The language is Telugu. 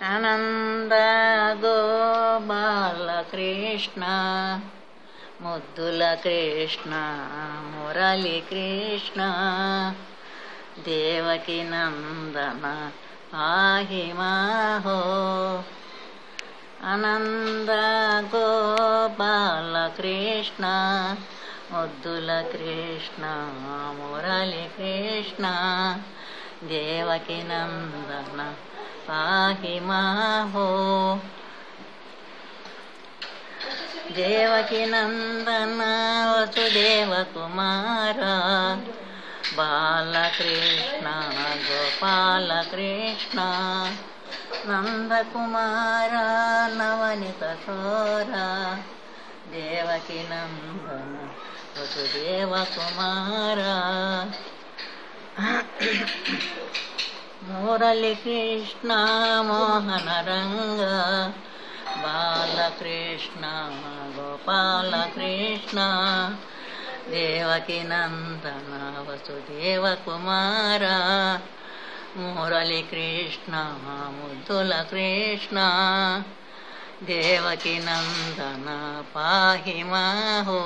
ఆనంద గోపాల కృష్ణ ముద్దుల కృష్ణ మురళి కృష్ణ దేవకి నందన పాహి మాహో. ఆనంద గోపాల కృష్ణ ముద్దుల కృష్ణ మురళి కృష్ణ దేవకి నందన పాహి మాహో. దేవకి నందన వసుదేవ కుమార బాలకృష్ణ గోపాల కృష్ణ నందకుమార నవనిత చోర దేవకి నందన వసుదేవ కుమార. మురళి కృష్ణ మోహన రంగ బాలకృష్ణ గోపాల కృష్ణ దేవకి నందన వసుదేవ కుమార. మురళి కృష్ణ ముద్దుల కృష్ణ దేవకి నందన పాహి మాహో.